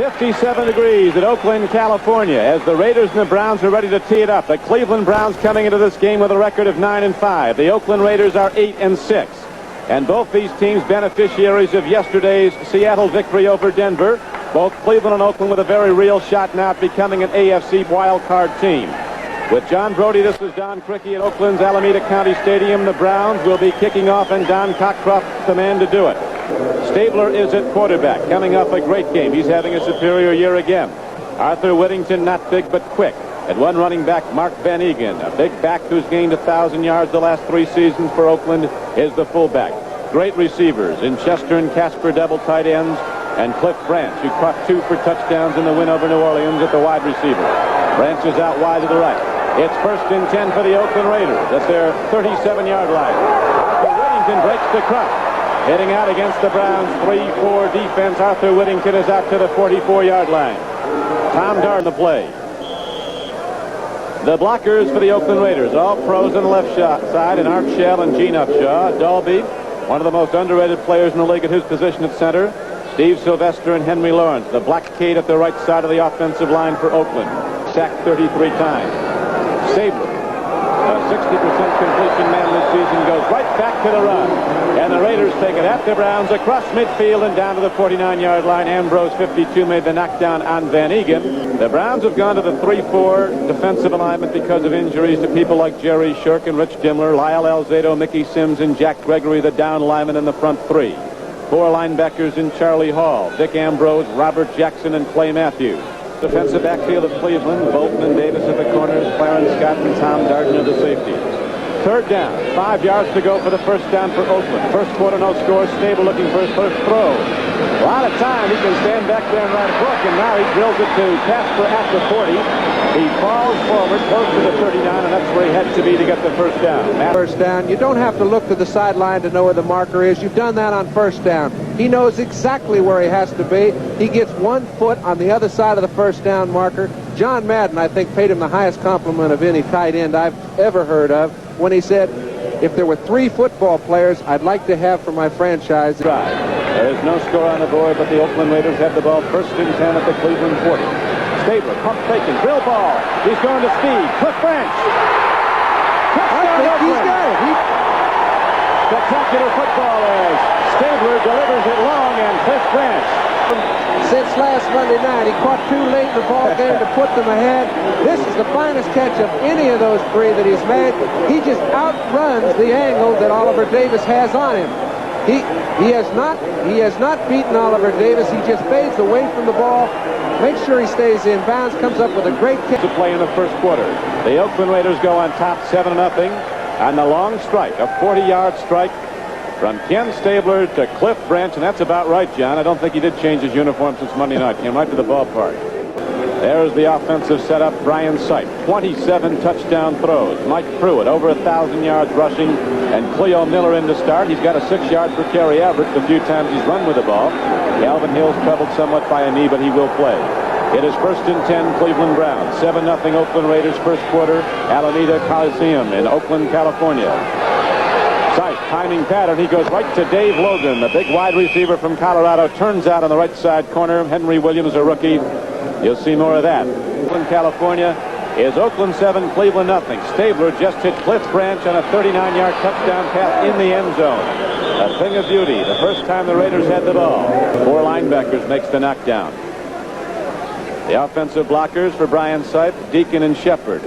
57 degrees at Oakland, California, as the Raiders and the Browns are ready to tee it up. The Cleveland Browns coming into this game with a record of 9-5. The Oakland Raiders are 8-6. And both these teams beneficiaries of yesterday's Seattle victory over Denver. Both Cleveland and Oakland with a very real shot now at becoming an AFC wildcard team. With John Brody, this is Don Criqui at Oakland's Alameda County Stadium. The Browns will be kicking off, and Don Cockcroft, the man to do it. Stabler is at quarterback, coming off a great game. He's having a superior year again. Arthur Whittington, not big but quick. At one running back, Mark Van Egan, a big back who's gained 1,000 yards the last 3 seasons for Oakland, is the fullback. Great receivers in Chester and Casper, double tight ends, and Cliff Branch, who caught 2 for touchdowns in the win over New Orleans at the wide receiver. Branch is out wide to the right. It's 1st and 10 for the Oakland Raiders at their 37-yard line. Arthur Whittington breaks the crust. Heading out against the Browns' 3-4 defense, Arthur Whittington is out to the 44-yard line. Tom Darden the play. The blockers for the Oakland Raiders, all pros on the left side, and Art Shell and Gene Upshaw. Dalby, one of the most underrated players in the league at his position at center. Steve Sylvester and Henry Lawrence, the black Kate at the right side of the offensive line for Oakland. Sacked 33 times. Stabler, a 60% completion man this season, goes right back to the run. And the Raiders take it at the Browns across midfield and down to the 49-yard line. Ambrose, 52, made the knockdown on Van Egan. The Browns have gone to the 3-4 defensive alignment because of injuries to people like Jerry Shirk and Rich Dimler, Lyle Alzado, Mickey Sims, and Jack Gregory, the down linemen in the front 3. 4 linebackers in Charlie Hall, Dick Ambrose, Robert Jackson, and Clay Matthews. Defensive backfield of Cleveland, Bolton and Davis at the corners, Clarence Scott and Tom Darden are the safeties. 3rd down, 5 yards to go for the 1st down for Oakland. First quarter, no score. Stable looking for his first throw. A lot of time. He can stand back there and write a book, and now he drills it to Casper at the 40. He falls forward close to the 39, and that's where he had to be to get the first down. First down. You don't have to look to the sideline to know where the marker is. You've done that on first down. He knows exactly where he has to be. He gets 1 foot on the other side of the first down marker. John Madden, I think, paid him the highest compliment of any tight end I've ever heard of when he said, if there were 3 football players I'd like to have for my franchise. There is no score on the board, but the Oakland Raiders have the ball 1st and 10 at the Cleveland 40. Stabler, pump faking, drill ball. He's going to speed. Cliff Branch. Touchdown, Oakland. Spectacular football as Stabler delivers it long, and Cliff Branch. Since last Monday night, he caught 2 late in the ball game to put them ahead. This is the finest catch of any of those 3 that he's made. He just outruns the angle that Oliver Davis has on him. He has not beaten Oliver Davis. He just fades away from the ball, makes sure he stays in bounds, comes up with a great catch. To play in the first quarter. The Oakland Raiders go on top 7-0 on the long strike, a 40-yard strike from Ken Stabler to Cliff Branch, and that's about right, John. I don't think he did change his uniform since Monday night. Came right to the ballpark. There's the offensive setup. Brian Sipe, 27 touchdown throws. Mike Pruitt, over 1,000 yards rushing, and Cleo Miller in to start. He's got a 6 yard per carry average the few times he's run with the ball. Calvin Hill's troubled somewhat by a knee, but he will play. It is 1st and 10, Cleveland Browns. 7-0 Oakland Raiders, first quarter, Alameda Coliseum in Oakland, California. Sipe, timing pattern. He goes right to Dave Logan, the big wide receiver from Colorado. Turns out on the right side corner. Henry Williams, a rookie. You'll see more of that. Oakland, California is Oakland 7, Cleveland nothing. Stabler just hit Cliff Branch on a 39-yard touchdown pass in the end zone. A thing of beauty. The first time the Raiders had the ball. 4 linebackers makes the knockdown. The offensive blockers for Brian Sipe, Deacon and Shepard.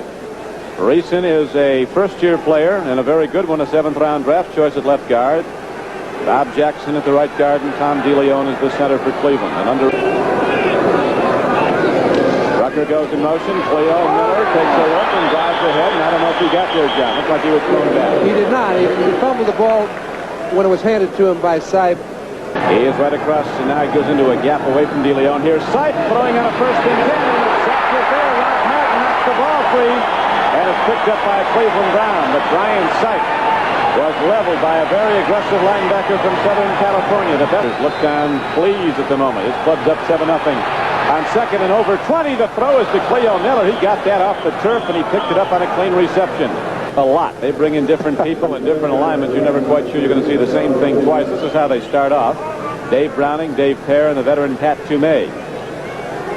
Reeson is a first-year player and a very good one, a 7th-round draft choice at left guard. Bob Jackson at the right guard, and Tom DeLeon is the center for Cleveland. And under Rucker goes in motion. Cleo Miller takes a look and drives ahead, and I don't know if he got there, John. Looks like he was thrown back. He did not. He fumbled the ball when it was handed to him by Sipe. He is right across, and now he goes into a gap away from DeLeon. Here's Sipe throwing on a 1st and 10. Sacked it there. Rock Madden knocks the ball free. And it's picked up by a Cleveland Brown. But Brian Sipe was leveled by a very aggressive linebacker from Southern California. The Bears look on pleased at the moment. His club's up 7-0. On 2nd and over 20, the throw is to Cleo Miller. He got that off the turf, and he picked it up on a clean reception. A lot. They bring in different people and different alignments. You're never quite sure you're going to see the same thing twice. This is how they start off. Dave Browning, Dave Pear, and the veteran Pat Toomey.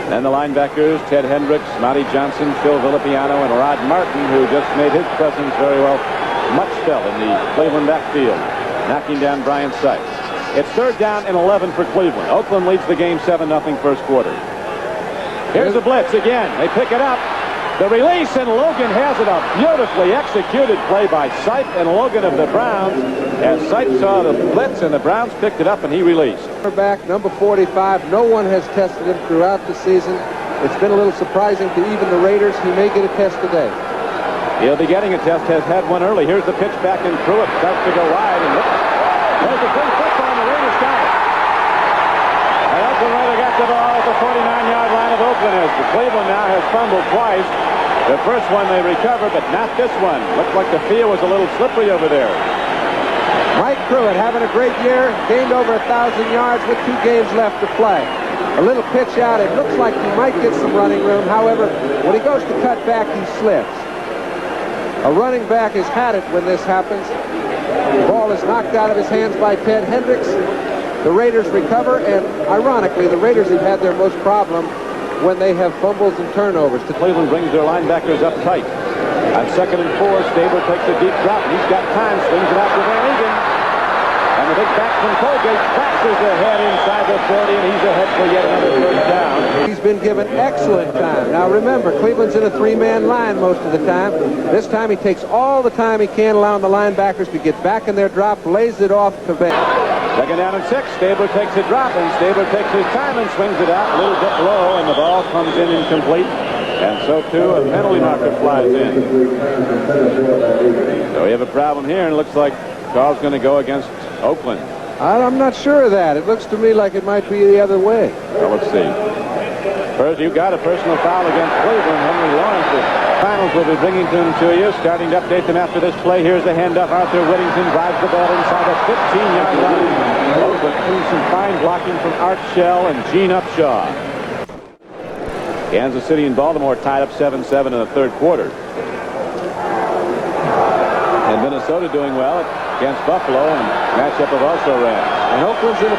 And the linebackers, Ted Hendricks, Monty Johnson, Phil Villapiano, and Rod Martin, who just made his presence very well much felt in the Cleveland backfield, knocking down Brian Sipe. It's 3rd down and 11 for Cleveland. Oakland leads the game 7-0 first quarter. Here's a blitz again. They pick it up. The release, and Logan has it. A beautifully executed play by Sipe and Logan of the Browns. As Sipe saw the blitz, and the Browns picked it up, and he released. Back number 45. No one has tested him throughout the season. It's been a little surprising to even the Raiders. He may get a test today. He'll be getting a test. Has had one early. Here's the pitch back, and Pruitt starts to go wide. And there's a free football, and the Raiders got it. And Oakland Raider got the ball at the 49-yard line of Oakland. As the Cleveland now has fumbled twice. The first one they recovered, but not this one. Looked like the field was a little slippery over there. Mike Pruitt having a great year, gained over 1,000 yards with 2 games left to play. A little pitch out. It looks like he might get some running room. However, when he goes to cut back, he slips. A running back has had it when this happens. The ball is knocked out of his hands by Ted Hendricks. The Raiders recover, and ironically, the Raiders have had their most problem when they have fumbles and turnovers. Cleveland brings their linebackers up tight. On 2nd and 4, Stabler takes a deep drop. He's got time, swings it out to Van Egan. And the big back from Colgate crashes ahead inside the 40, and he's ahead for yet another 3rd down. He's been given excellent time. Now remember, Cleveland's in a 3-man line most of the time. This time he takes all the time he can, allowing the linebackers to get back in their drop, lays it off to Van. 2nd down and 6. Stabler takes a drop, and Stabler takes his time and swings it out a little bit low, and the ball comes in incomplete. And so, too, a penalty marker flies in. So we have a problem here, and it looks like Carl's going to go against Oakland. I'm not sure of that. It looks to me like it might be the other way. Well, let's see. First, you got a personal foul against Cleveland. Henry Lawrence. The finals will be bringing them to you. Starting to update them after this play. Here's the handoff. Arthur Whittington drives the ball inside the 15-yard line. But some fine blocking from Art Shell and Gene Upshaw. Kansas City and Baltimore tied up 7-7 in the 3rd quarter. And Minnesota doing well against Buffalo, and matchup of also ran. And Oakland's in a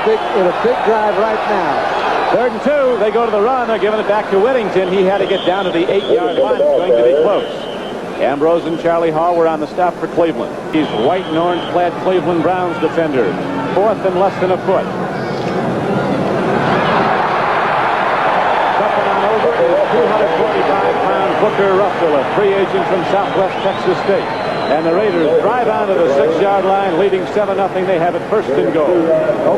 big drive right now. 3rd and 2. They go to the run. They're giving it back to Whittington. He had to get down to the 8-yard line. It's going to be close. Ambrose and Charlie Hall were on the stop for Cleveland. These white and orange-clad Cleveland Browns defenders. 4th and less than a foot. Stepping on over is 245-pound Booker Russell, a free agent from Southwest Texas State. And the Raiders drive on to the 6-yard line, leading 7-0. They have it 1st and goal.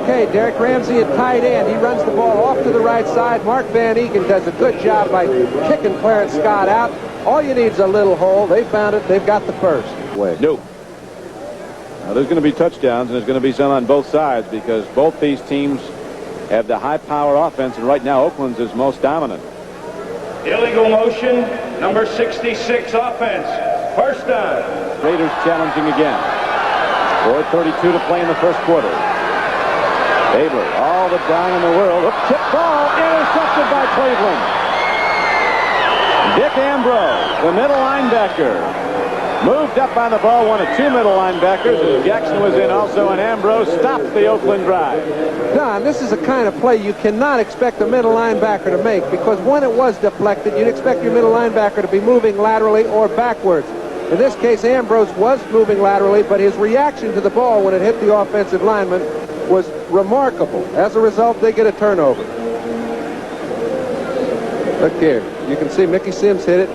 Okay, Derek Ramsey at tight end. He runs the ball off to the right side. Mark Van Egan does a good job by kicking Clarence Scott out. All you need is a little hole. They found it. They've got the 1st. No. Now, there's going to be touchdowns, and there's going to be some on both sides because both these teams have the high-power offense, and right now Oakland's is most dominant. Illegal motion, number 66 offense. 1st down. Raiders challenging again. 4:32 to play in the 1st quarter. Stabler, all the down in the world. Tip ball intercepted by Cleveland. Dick Ambrose, the middle linebacker, moved up on the ball, one of 2 middle linebackers, and Jackson was in also, and Ambrose stopped the Oakland drive. Don, this is a kind of play you cannot expect a middle linebacker to make because when it was deflected, you'd expect your middle linebacker to be moving laterally or backwards. In this case, Ambrose was moving laterally, but his reaction to the ball when it hit the offensive lineman was remarkable. As a result, they get a turnover. Look here. You can see Mickey Sims hit it.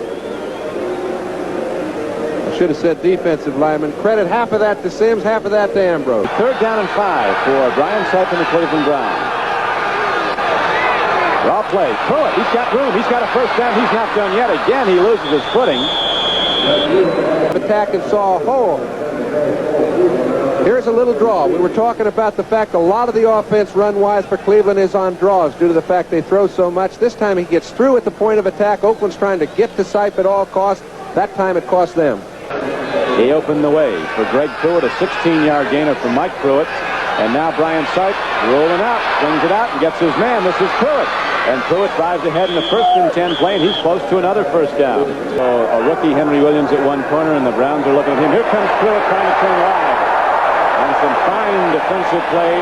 I should have said defensive lineman. Credit half of that to Sims, half of that to Ambrose. 3rd down and 5 for Brian Sipe and the Cleveland Browns. Raw play. Pruitt, he's got room. He's got a 1st down. He's not done yet. Again, he loses his footing. Attack and saw a hole. Here's a little draw. We were talking about the fact a lot of the offense run-wise for Cleveland is on draws due to the fact they throw so much. This time he gets through at the point of attack. Oakland's trying to get to Sipe at all costs. That time it cost them. He opened the way for Greg Pruitt, a 16-yard gainer from Mike Pruitt. And now Brian Sipe rolling out, brings it out, and gets his man. This is Pruitt. And Pruitt drives ahead in the 1st and 10 play, and he's close to another 1st down. So a rookie, Henry Williams, at one corner, and the Browns are looking at him. Here comes Pruitt trying to turn wide. And some fine defensive play.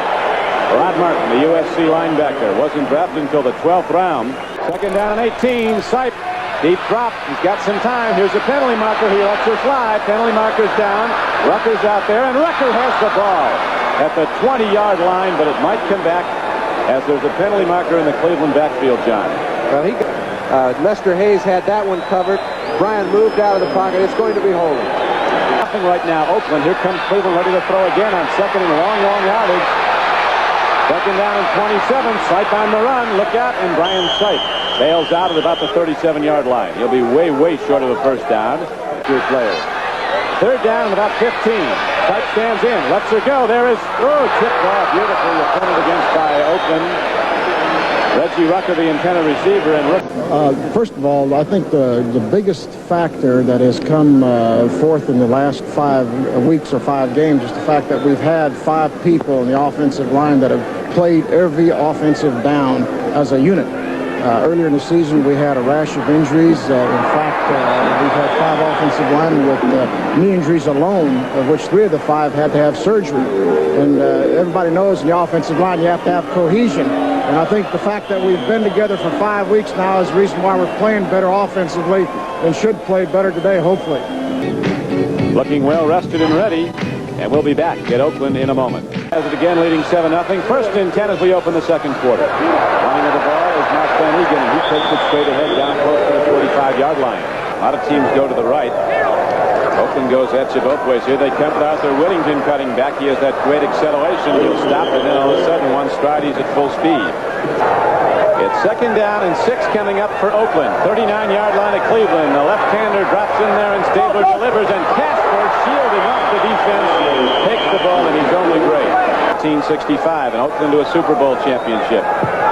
Rod Martin, the USC linebacker, wasn't drafted until the 12th round. Second down and 18. Sipe, deep drop. He's got some time. Here's a penalty marker. He lets her fly. Penalty marker's down. Rucker's out there, and Rucker has the ball at the 20-yard line, but it might come back as there's a penalty marker in the Cleveland backfield, John. Well, Lester Hayes had that one covered. Bryan moved out of the pocket. It's going to be holding. Nothing right now. Oakland. Here comes Cleveland ready to throw again on second and long yardage. Second down and 27. Sipe on the run. Look out. And Brian Sipe bails out at about the 37-yard line. He'll be way short of a first down. Two players. Third down and about 15. Sipe stands in. Lets her go. There is, tipped off beautifully. Defended against by Oakland. Reggie Rucker, the intended receiver, and first of all, I think the biggest factor that has come forth in the last 5 weeks or 5 games is the fact that we've had 5 people in the offensive line that have played every offensive down as a unit. Earlier in the season, we had a rash of injuries. In fact, we've had 5 offensive linemen with knee injuries alone, of which 3 of the 5 had to have surgery. And everybody knows in the offensive line you have to have cohesion. And I think the fact that we've been together for 5 weeks now is the reason why we're playing better offensively and should play better today, hopefully. Looking well rested and ready, and we'll be back at Oakland in a moment. As it again leading 7-0. First and 10 as we open the second quarter. Running of the ball is Mark Van Egan, and he takes it straight ahead down close to the 45-yard line. A lot of teams go to the right. Oakland goes at you both ways here. They come with Arthur Whittington cutting back. He has that great acceleration. He'll stop, and then all of a sudden, one stride, he's at full speed. It's second down and 6 coming up for Oakland. 39-yard line of Cleveland. The left-hander drops in there, and Stabler delivers, and Casper, shielding off the defense, takes the ball, and he's only great. 1965, and Oakland to a Super Bowl championship.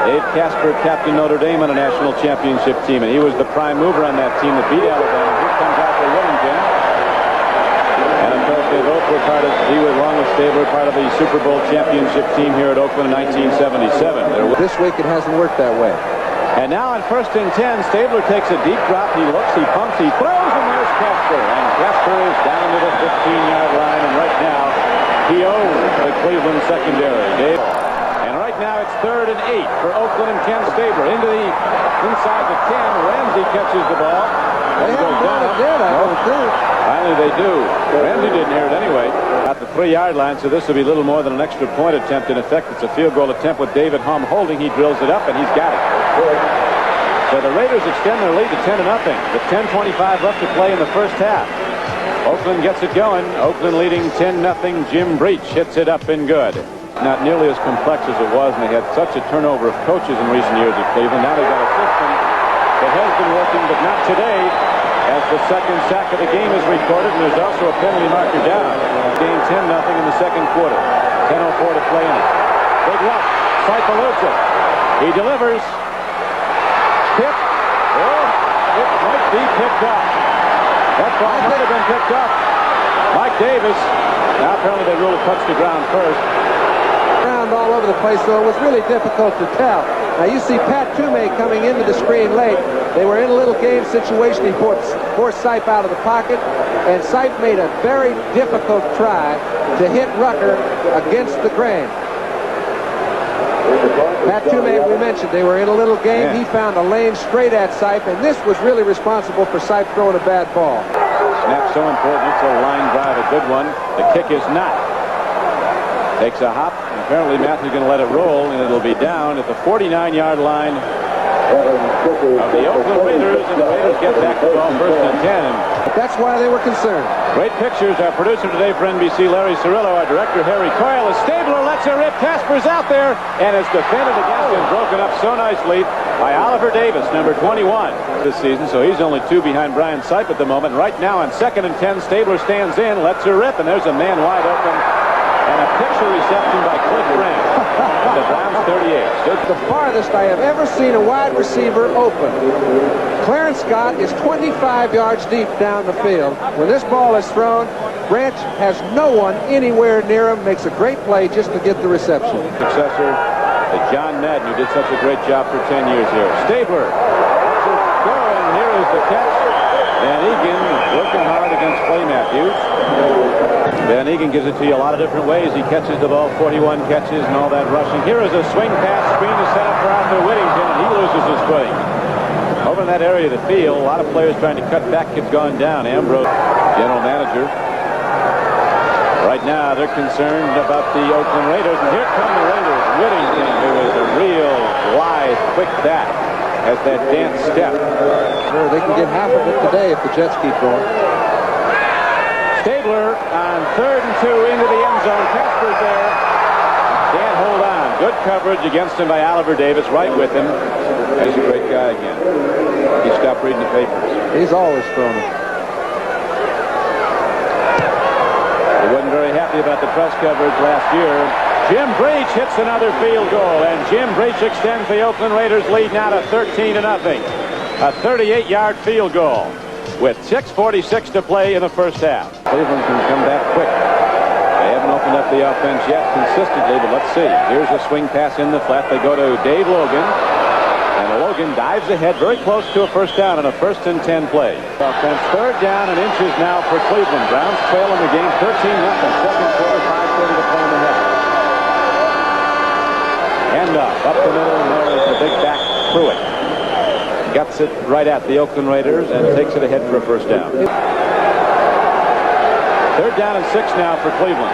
Dave Casper captained Notre Dame on a national championship team, and he was the prime mover on that team that beat Alabama. Here comes Arthur Whittington. And of course, they both were part of, he was along with Stabler, part of the Super Bowl championship team here at Oakland in 1977. This week it hasn't worked that way. And now on first and 10, Stabler takes a deep drop. He looks, he pumps, he throws, and there's Casper. And Casper is down to the 15-yard line, and right now he owns the Cleveland secondary. Dave. And right now it's third and 8 for Oakland and Ken Stabler. Inside the 10, Ramsey catches the ball. They haven't done it yet, I don't think. Finally they do. Ramsey didn't hear it anyway. At the 3-yard line, so this will be little more than an extra point attempt. In effect, it's a field goal attempt with David Hum holding. He drills it up, and he's got it. So the Raiders extend their lead to 10-0 with 10:25 left to play in the first half. Oakland gets it going. Oakland leading 10-0. Jim Breach hits it up and good. Not nearly as complex as it was, and they had such a turnover of coaches in recent years at Cleveland. Now they've got a system that has been working, but not today, as the second sack of the game is recorded, and there's also a penalty marker down. Game 10-0 in the second quarter. 10:04 to play in it. Big rush. Sipe eludes it. He delivers. Tip. Oh, it might be picked up. That ball might have been picked up. Mike Davis. Now apparently they ruled a touch to ground first. Around all over the place, so it was really difficult to tell. Now you see Pat Toomey coming into the screen late. They were in a little game situation. He forced Sipe out of the pocket, and Sipe made a very difficult try to hit Rucker against the grain. Pat Toomey, we mentioned, they were in a little game. Yeah. He found a lane straight at Sipe, and this was really responsible for Sipe throwing a bad ball. Snap so important. It's a line drive, a good one. The kick is not. Takes a hop, and apparently Matthew's going to let it roll, and it'll be down at the 49-yard line of the Oakland Raiders, and the Raiders get back the ball first and 10. But that's why they were concerned. Great pictures. Our producer today for NBC, Larry Cirillo. Our director, Harry Coyle. As Stabler lets her rip, Casper's out there, and is defended against and broken up so nicely by Oliver Davis, number 21 this season. So he's only 2 behind Brian Sipe at the moment. Right now on second and 10, Stabler stands in, lets her rip, and there's a man wide open. And a picture reception by Cliff Grant. The Browns 38. It's the farthest I have ever seen a wide receiver open. Clarence Scott is 25 yards deep down the field. When this ball is thrown, Branch has no one anywhere near him. Makes a great play just to get the reception. Successor to John Madden, who did such a great job for 10 years here. Stabler. And here is the catch. Van Egan working hard against Clay Matthews. Van Egan gives it to you a lot of different ways. He catches the ball, 41 catches and all that rushing. Here is a swing pass screen to set up for Arthur Whittington, and he loses his footing. over in that area of the field. A lot of players trying to cut back have gone down. Ambrose, general manager. Right now, they're concerned about the Oakland Raiders. And here come the Raiders. Whittington, who is a real wide, quick bat, has that dance step. Sure, they can get half of it today if the Jets keep going. Stabler on 3rd and 2 into the end zone. Casper's there. Can't hold on. Good coverage against him by Oliver Davis, right with him. He's a great guy again. He stopped reading the papers. He's always thrown it. He wasn't very happy about the press coverage last year. Jim Breach hits another field goal, and Jim Breach extends the Oakland Raiders lead now to 13-0. A 38-yard field goal with 6:46 to play in the first half. Cleveland can come back quick. They haven't opened up the offense yet consistently, but let's see. Here's a swing pass in the flat. They go to Dave Logan, and Logan dives ahead very close to a first down on a 1st and 10 play. Offense 3rd down and inches now for Cleveland. Browns trail in the game 13-0. Second quarter, 5:30 to play in the half. Hand up the middle, and there's the big back Pruitt. Guts it right at the Oakland Raiders and takes it ahead for a first down. 3rd down and 6 now for Cleveland.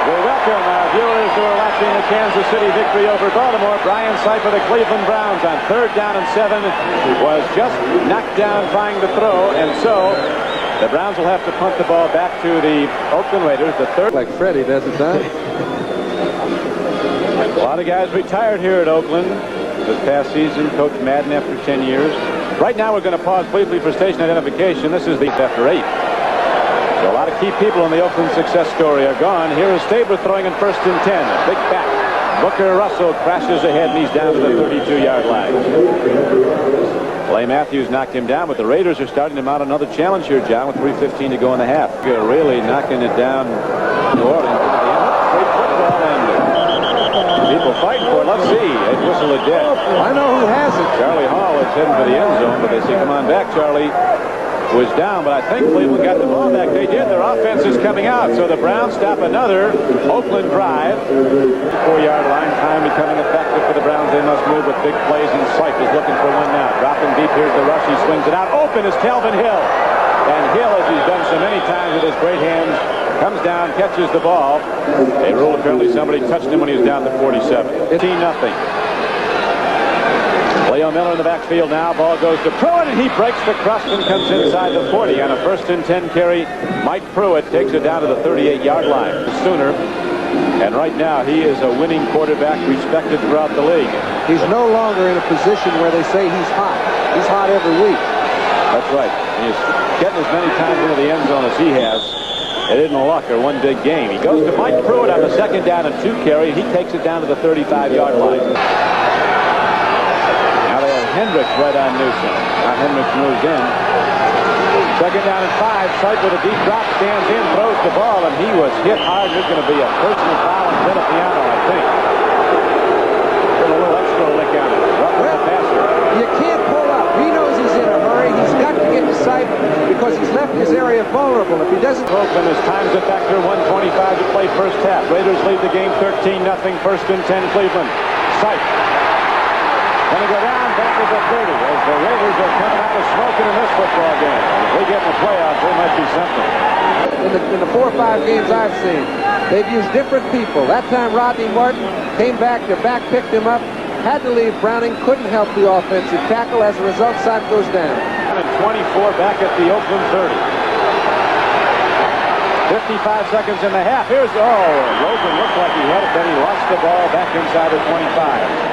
We welcome our viewers who are watching the Kansas City victory over Baltimore. Brian Sipe of the Cleveland Browns on 3rd down and 7 was just knocked down trying to throw, and so the Browns will have to punt the ball back to the Oakland Raiders. The third, Like Freddie does it, huh? a lot of guys retired here at Oakland this past season. Coach Madden after 10 years. Right now we're going to pause briefly for station identification. This is the after 8. So a lot of key people in the Oakland success story are gone. Here is Stabler throwing in 1st and 10. Big back. Booker Russell crashes ahead and he's down to the 32-yard line. Clay Matthews knocked him down, but the Raiders are starting him out another challenge here, John, with 3:15 to go in the half. They're really knocking it down New Orleans into the end. Great football, and people fighting for it. Let's see. They whistle it dead. I know who has it. Charlie Hall is heading for the end zone, but they say, come on back, Charlie. Was down, but I think Cleveland got the ball back. They did. Their offense is coming out, so the Browns stop another Oakland drive. 4-yard line, time becoming effective for the Browns. They must move with big plays, and Sipe is looking for one now. Dropping deep, here's the rush. He swings it out. Open is Calvin Hill. And Hill, as he's done so many times with his great hands, comes down, catches the ball. They rule apparently somebody touched him when he was down to 47. 15-0. Leo Miller in the backfield now. Ball goes to Pruitt, and he breaks the crust and comes inside the 40 on a 1st and 10 carry. Mike Pruitt takes it down to the 38-yard line. Sooner, and right now he is a winning quarterback, respected throughout the league. He's no longer in a position where they say he's hot. He's hot every week. That's right. He's getting as many times into the end zone as he has. It isn't a luck or one big game. He goes to Mike Pruitt on the 2nd down and 2 carry. He takes it down to the 35-yard line. Hendricks right on Newsom. Now Hendricks moves in. 2nd down and 5. Sipe with a deep drop, stands in, throws the ball, and he was hit hard. There's going to be a personal foul and then a piano, I think. Put a little extra lick on it. Well, passer. You can't pull up. He knows he's in a hurry. He's got to get to Sipe because he's left his area vulnerable. If he doesn't... Oakland is times a factor. 1:25 to play first half. Raiders lead the game 13-0. 1st and 10 Cleveland. Sipe. Going to go down back to the 30 as the Raiders are coming out of smoking in this football game. If they get in the playoffs, they might be something. In the 4 or 5 games I've seen, they've used different people. That time Rodney Martin came back, their back picked him up, had to leave Browning, couldn't help the offensive tackle. As a result, Sipe goes down. And 24 back at the Oakland 30. 55 seconds in the half. Here's, Logan looked like he had it, then he lost the ball back inside the 25.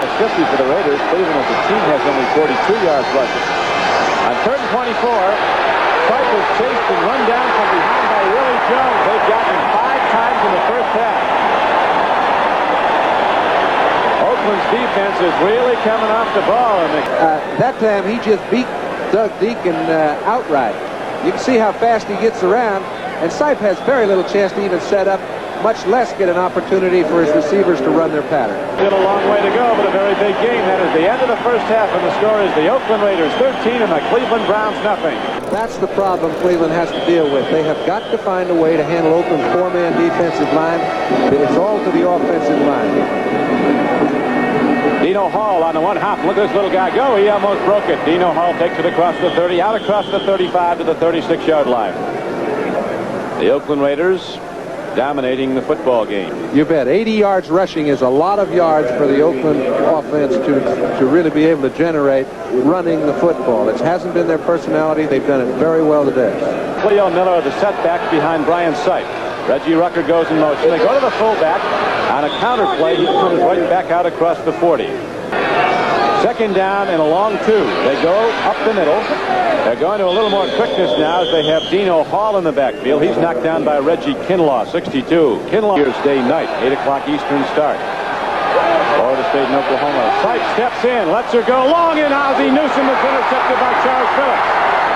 It's 50 for the Raiders. Cleveland as a team has only 42 yards rushing. On 3rd and 24, Sipe was chased and run down from behind by Willie Jones. They've gotten him 5 times in the first half. Oakland's defense is really coming off the ball. And that time he just beat Doug Deacon outright. You can see how fast he gets around. And Sipe has very little chance to even set up, much less get an opportunity for his receivers to run their pattern. Still a long way to go, but a very big game. That is the end of the first half, and the score is the Oakland Raiders 13 and the Cleveland Browns nothing. That's the problem Cleveland has to deal with. They have got to find a way to handle Oakland's four-man defensive line. It's all to the offensive line. Dino Hall on the one hop. Look at this little guy go. He almost broke it. Dino Hall takes it across the 30, out across the 35 to the 36-yard line. The Oakland Raiders dominating the football game. You bet. 80 yards rushing is a lot of yards for the Oakland offense to really be able to generate running the football. It hasn't been their personality. They've done it very well today. Cleo Miller, the setback behind Brian Sipe. Reggie Rucker goes in motion. They go to the fullback. On a counter play, he comes right back out across the 40. Second down and a long two. They go up the middle. They're going to a little more quickness now as they have Dino Hall in the backfield. He's knocked down by Reggie Kinlaw, 62. Kinlaw, here's day night, 8 o'clock Eastern start. Florida State and Oklahoma. Sipe steps in, lets her go long, and Ozzie Newsome is intercepted by Charles Phillips.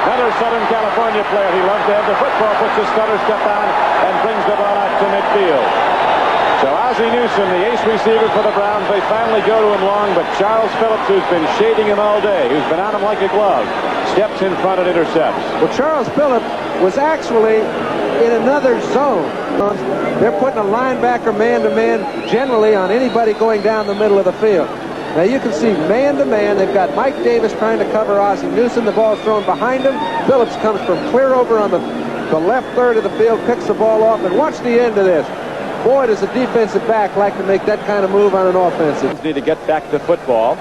Another Southern California player. He loves to have the football, puts his stutter step on, and brings the ball out to midfield. So Ozzie Newsome, the ace receiver for the Browns, they finally go to him long, but Charles Phillips, who's been shading him all day, who's been on him like a glove, steps in front and intercepts. Well, Charles Phillips was actually in another zone. They're putting a linebacker man-to-man generally on anybody going down the middle of the field. Now you can see man-to-man. They've got Mike Davis trying to cover Ozzie Newsome. The ball's thrown behind him. Phillips comes from clear over on the left third of the field, picks the ball off, and watch the end of this. Boy, does a defensive back like to make that kind of move on an offensive. Need to get back to football.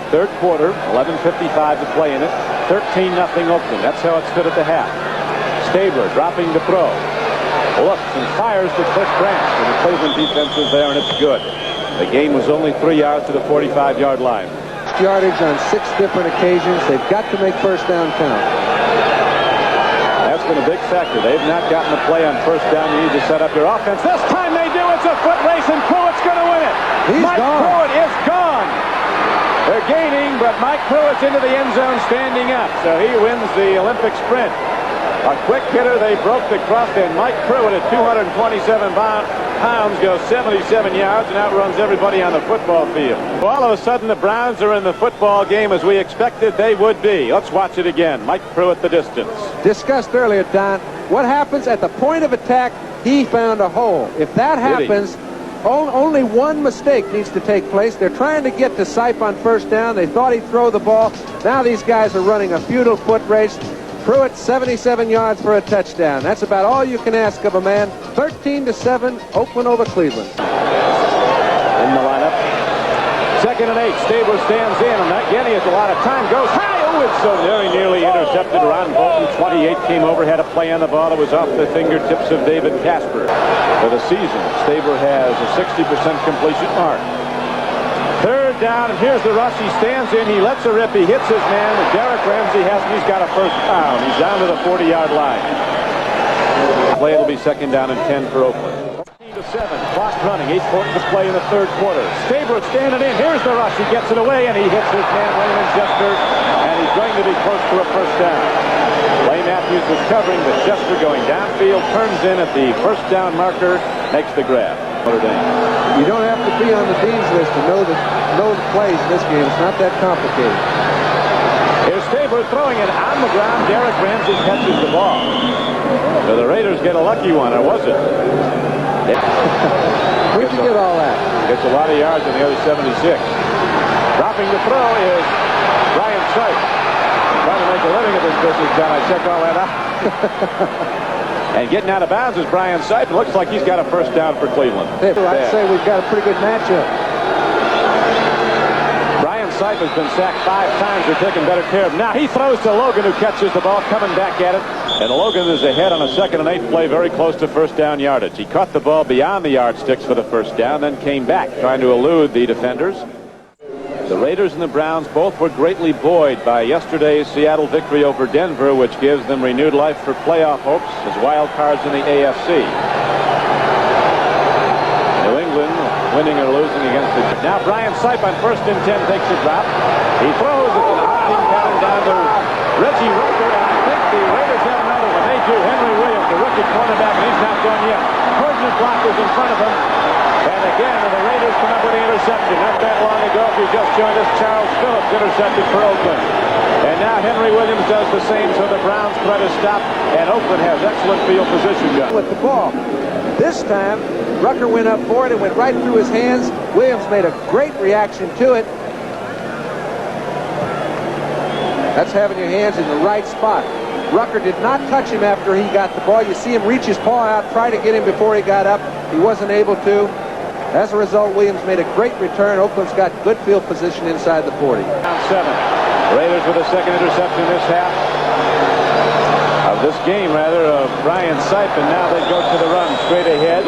Third quarter, 11:55 to play in it. 13-0 Oakland. That's how it stood at the half. Stabler dropping to throw. Looks and fires to Cliff Branch. And the Cleveland defense is there, and it's good. The game was only 3 yards to the 45-yard line. Yardage on 6 different occasions. They've got to make first down count. That's been a big factor. They've not gotten the play on first down. You need to set up your offense. This time they do. It's a foot race, and Pruitt's going to win it. Mike Pruitt is gone. They're gaining, but Mike Pruitt's into the end zone standing up. So he wins the Olympic sprint. A quick hitter. They broke the crust, and Mike Pruitt at 227 pounds goes 77 yards and outruns everybody on the football field. Well, all of a sudden, the Browns are in the football game as we expected they would be. Let's watch it again. Mike Pruitt, the distance. Discussed earlier, Don, what happens at the point of attack? He found a hole. If that happens, only one mistake needs to take place. They're trying to get to Sipe on first down. They thought he'd throw the ball. Now these guys are running a futile foot race. Pruitt, 77 yards for a touchdown. That's about all you can ask of a man. 13-7, Oakland over Cleveland. In the lineup. 2nd and 8. Stabler stands in, and again he has a lot of time. Goes high. Oh, it's so very nearly intercepted. Ron Bolton, 28, came over, had a play on the ball. It was off the fingertips of David Casper. For the season, Stabler has a 60% completion mark. 3rd down, and here's the rush. He stands in, he lets a rip, he hits his man. Derek Ramsey he's got a first down. He's down to the 40-yard line. Play will be 2nd down and 10 for Oakland. 14-7, clock running, 8:40 to play in the 3rd quarter. Stabler standing in, here's the rush. He gets it away, and he hits his man, Raymond Chester, and he's going to be close to a first down. Clay Matthews was covering, but Chester going downfield, turns in at the first down marker, makes the grab. Notre Dame. You don't have to be on the Dean's list to know the plays in this game. It's not that complicated. Here's Stabler throwing it on the ground. Derek Ramsey catches the ball. So the Raiders get a lucky one, or was it? Where'd you get all that? Gets a lot of yards on the other 76. Dropping the throw is Brian Sipe. Trying to make a living of this business, John. I check all that out. And getting out of bounds is Brian Sipe. It looks like he's got a first down for Cleveland. I'd say we've got a pretty good matchup. Brian Sipe has been sacked 5 times. They're taking better care of him. Now he throws to Logan, who catches the ball, coming back at it. And Logan is ahead on a 2nd and 8 play, very close to first down yardage. He caught the ball beyond the yardsticks for the first down, then came back, trying to elude the defenders. The Raiders and the Browns both were greatly buoyed by yesterday's Seattle victory over Denver, which gives them renewed life for playoff hopes as wild cards in the AFC. New England winning or losing against the... Now Brian Sipe on 1st and 10 takes a drop. He throws it to the hopping count down to Reggie Rucker, and I think the Raiders have another one. They do. Henry Williams, the rookie cornerback, and he's not done yet. Cordner blockers in front of him. And again, the Raiders come up with the interception. Not that long ago, if you just joined us, Charles Phillips intercepted for Oakland. And now Henry Williams does the same, so the Browns try to stop, and Oakland has excellent field position. With the ball. This time, Rucker went up for it and went right through his hands. Williams made a great reaction to it. That's having your hands in the right spot. Rucker did not touch him after he got the ball. You see him reach his paw out, try to get him before he got up. He wasn't able to. As a result, Williams made a great return. Oakland's got good field position inside the 40. Down 7. Raiders with a second interception this half. Of this game, rather, of Brian Sipe, and now they go to the run straight ahead.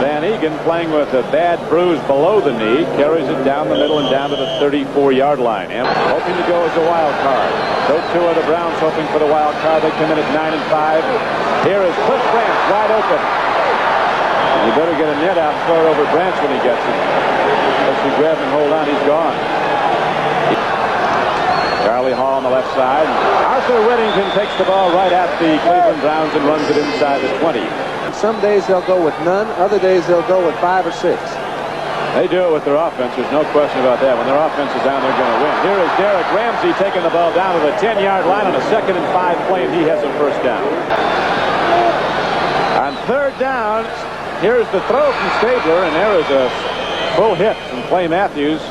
Van Egan, playing with a bad bruise below the knee, carries it down the middle and down to the 34-yard line. And hoping to go as a wild card. So too are the Browns hoping for the wild card. They come in at 9-5. Here is Cliff Branch wide open. And you better get a net out and throw it over Branch when he gets it. Unless you grab him and hold on, he's gone. Charlie Hall on the left side. Arthur Whittington takes the ball right at the Cleveland Browns and runs it inside the 20. Some days they'll go with none. Other days they'll go with 5 or 6. They do it with their offense. There's no question about that. When their offense is down, they're going to win. Here is Derek Ramsey taking the ball down to the 10-yard line on a 2nd and 5 play, and he has a first down. On 3rd down, here's the throw from Stabler, and there is a full hit from Clay Matthews.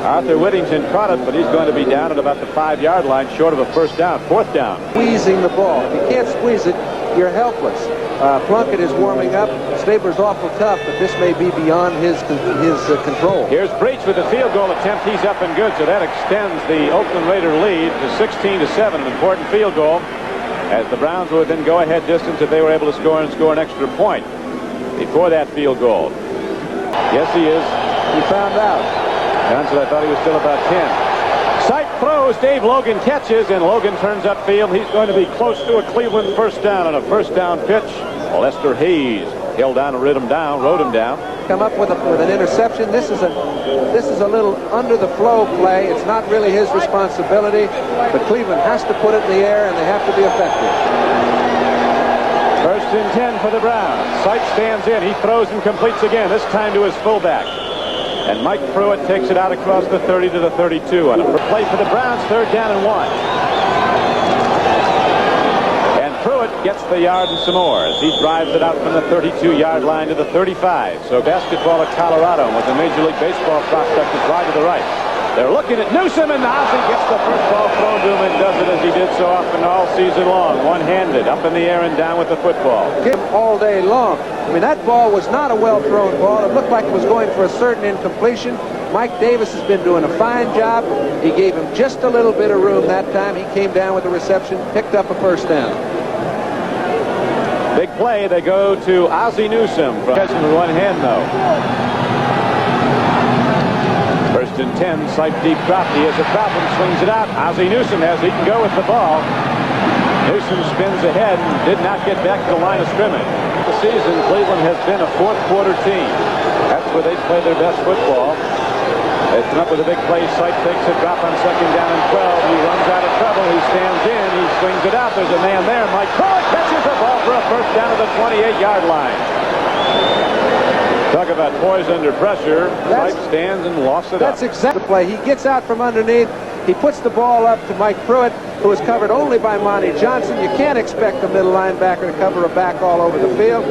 Arthur Whittington caught it, but he's going to be down at about the 5-yard line, short of a first down. 4th down. Squeezing the ball. If you can't squeeze it, you're helpless. Plunkett is warming up. Stabler's awful tough, but this may be beyond his control. Here's Breach with the field goal attempt. He's up and good, so that extends the Oakland Raider lead to 16-7, an important field goal, as the Browns would then go ahead distance if they were able to score and score an extra point before that field goal. Yes, he is. He found out. John said, I thought he was still about 10. Sipe throws, Dave Logan catches, and Logan turns upfield. He's going to be close to a Cleveland first down on a first down pitch. Lester Hayes held down and rode him down. Come up with an interception. This is a little under the flow play. It's not really his responsibility, but Cleveland has to put it in the air, and they have to be effective. 1st and 10 for the Browns. Sipe stands in. He throws and completes again, this time to his fullback. And Mike Pruitt takes it out across the 30 to the 32 on a play for the Browns, 3rd down and 1. And Pruitt gets the yard and some more as he drives it out from the 32-yard line to the 35. So basketball at Colorado with a Major League Baseball prospect is wide to the right. They're looking at Newsom, and Ozzie gets the first ball thrown to him and does it as he did so often all season long. One-handed, up in the air and down with the football. Give all day long. I mean, that ball was not a well-thrown ball. It looked like it was going for a certain incompletion. Mike Davis has been doing a fine job. He gave him just a little bit of room that time. He came down with the reception, picked up a first down. Big play. They go to Ozzie Newsom. Catching with one hand, though. 1st and 10, Sipe deep drop. He has a problem, swings it out. Ozzie Newsom he can go with the ball. Newsom spins ahead and did not get back to the line of scrimmage. The season, Cleveland has been a 4th quarter team. That's where they play their best football. They come up with a big play. Sipe takes a drop on 2nd down and 12. He runs out of trouble. He stands in. He swings it out. There's a man there. Mike Pruitt catches the ball for a first down to the 28-yard line. Talk about poise under pressure. Sipe stands and lofts it up. That's exactly the play. He gets out from underneath. He puts the ball up to Mike Pruitt, who is covered only by Monty Johnson. You can't expect a middle linebacker to cover a back all over the field.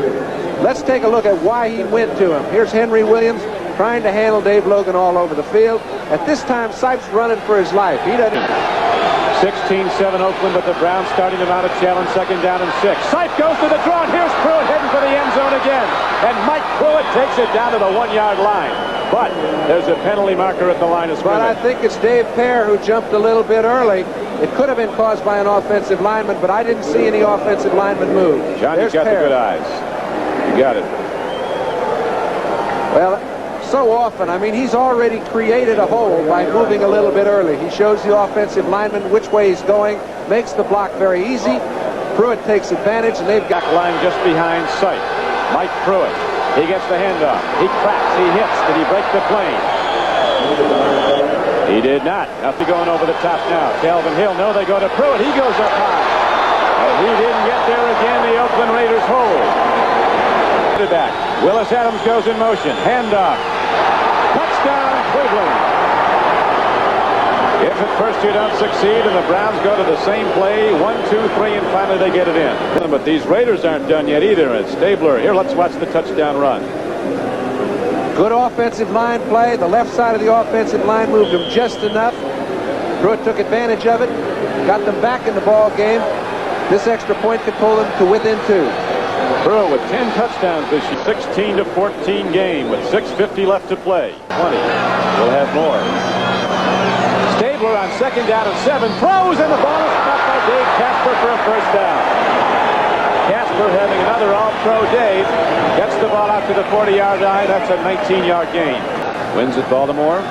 Let's take a look at why he went to him. Here's Henry Williams trying to handle Dave Logan all over the field. At this time, Sipe's running for his life. He doesn't. 16-7 Oakland, but the Browns starting to mount a challenge, 2nd down and 6. Sipe goes to the draw, and here's Pruitt heading for the end zone again. And Mike Pruitt takes it down to the 1-yard line. But there's a penalty marker at the line of scrimmage. But I think it's Dave Pear who jumped a little bit early. It could have been caused by an offensive lineman, but I didn't see any offensive lineman move. John, you've got the good eyes. You got it. Well, so often, I mean, he's already created a hole by moving a little bit early. He shows the offensive lineman which way he's going, makes the block very easy. Pruitt takes advantage, and they've got line just behind Sipe. Mike Pruitt. He gets the handoff. He cracks. He hits. Did he break the plane? He did not. Nothing going over the top now. Calvin Hill. No, they go to Pruitt. He goes up high. And he didn't get there again. The Oakland Raiders hold. Back. Willis Adams goes in motion. Handoff. Touchdown, Cleveland. If at first you don't succeed and the Browns go to the same play, 1, 2, 3, and finally they get it in. But these Raiders aren't done yet either. It's Stabler. Here, let's watch the touchdown run. Good offensive line play. The left side of the offensive line moved them just enough. Pruitt took advantage of it, got them back in the ball game. This extra point could pull them to within 2. Pruitt with 10 touchdowns this year. 16-14 game with 6:50 left to play. 20. We'll have more. Stabler on 2nd down and 7. Throws, and the ball is caught by Dave Casper for a first down. Casper having another all-pro day. Gets the ball out to the 40-yard line. That's a 19-yard gain. Wins at Baltimore.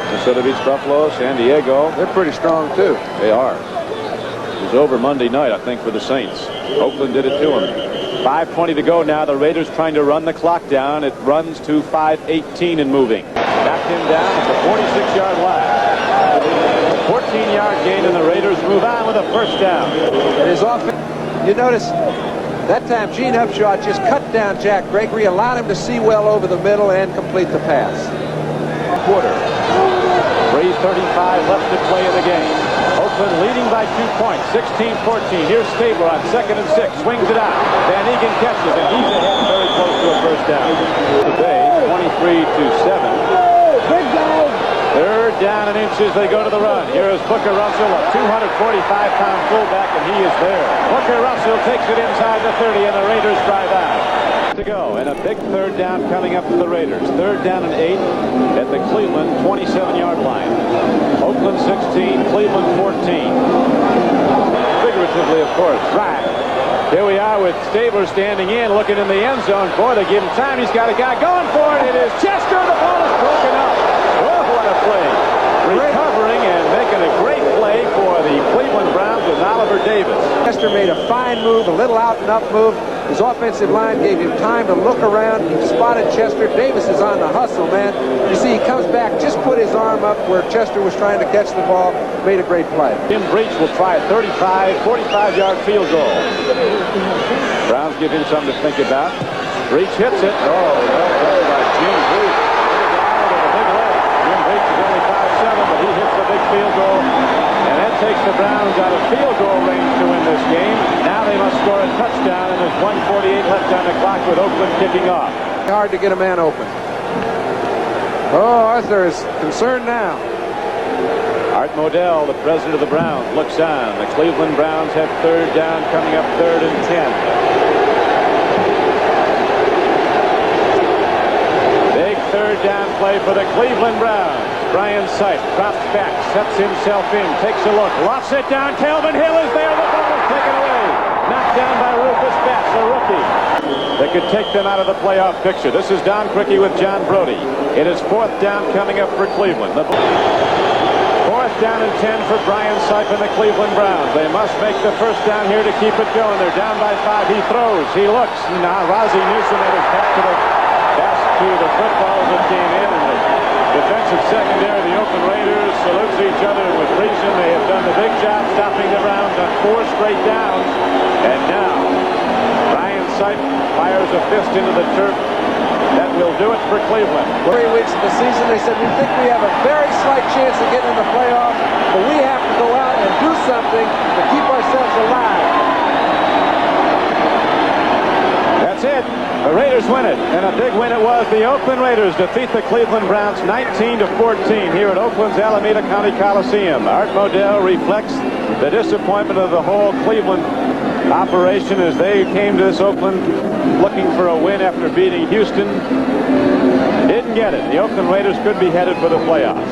Minnesota beats Buffalo. San Diego. They're pretty strong, too. They are. It was over Monday night, I think, for the Saints. Oakland did it to them. 5:20 to go now. The Raiders trying to run the clock down. It runs to 5:18 and moving. Backed him down at the 46-yard line. 14-yard gain, and the Raiders move on with a first down. And his offense, you notice that time Gene Upshaw just cut down Jack Gregory, allowed him to see well over the middle and complete the pass. Quarter. 3:35 left to play in the game. Oakland leading by 2 points, 16-14. Here's Stabler on 2nd and 6. Swings it out. Van Egan catches it. He's ahead, very close to a first down. The Bay, 23-7. 3rd down and inches. They go to the run. Here is Booker Russell, a 245-pound fullback, and he is there. Booker Russell takes it inside the 30, and the Raiders drive out. To go, and a big 3rd down coming up for the Raiders. 3rd down and 8 at the Cleveland 27-yard line. Oakland 16, Cleveland 14. Figuratively, of course. Right. Here we are with Stabler standing in, looking in the end zone. Boy, they give him time. He's got a guy going for it. It is Chester. The ball is broken up. Oh, what a play. Recovering and making a great play for the Cleveland Browns with Oliver Davis. Chester made a fine move, a little out and up move. His offensive line gave him time to look around. He spotted Chester. Davis is on the hustle, man. You see, he comes back, just put his arm up where Chester was trying to catch the ball. Made a great play. Jim Breach will try a 45-yard field goal. Browns give him something to think about. Breach hits it. Oh, well played by Jim Breach. Jim Breach is only 5'7", but he hits the big field goal. And that takes the Browns out of field goal range to win this game. Now they must score a touchdown, and there's 1:48 left on the clock with Oakland kicking off. Hard to get a man open. Oh, Arthur is concerned now. Art Modell, the president of the Browns, looks on. The Cleveland Browns have 3rd down, coming up 3rd and 10. Big 3rd down play for the Cleveland Browns. Brian Sipe drops back, sets himself in, takes a look, lofts it down. Calvin Hill is there. The ball is taken away. Knocked down by Rufus Batts, a rookie. That could take them out of the playoff picture. This is Don Criqui with John Brody. It is 4th down coming up for Cleveland. 4th down and 10 for Brian Sipe and the Cleveland Browns. They must make the first down here to keep it going. They're down by 5. He throws. He looks. Now Rozzie Newsom had his back to the footballs that came in. And the defensive secondary, the Oakland Raiders, salutes each other with reason. They have done the big job stopping the Browns on 4 straight downs. And now Brian Sipe fires a fist into the turf. That will do it for Cleveland. 3 weeks of the season, they said, we think we have a very slight chance of getting in the playoffs, but we have to go out and do something to keep ourselves alive. That's it. The Raiders win it, and a big win it was. The Oakland Raiders defeat the Cleveland Browns 19-14 here at Oakland's Alameda County Coliseum. Art Modell reflects the disappointment of the whole Cleveland operation as they came to this Oakland looking for a win after beating Houston. Didn't get it. The Oakland Raiders could be headed for the playoffs.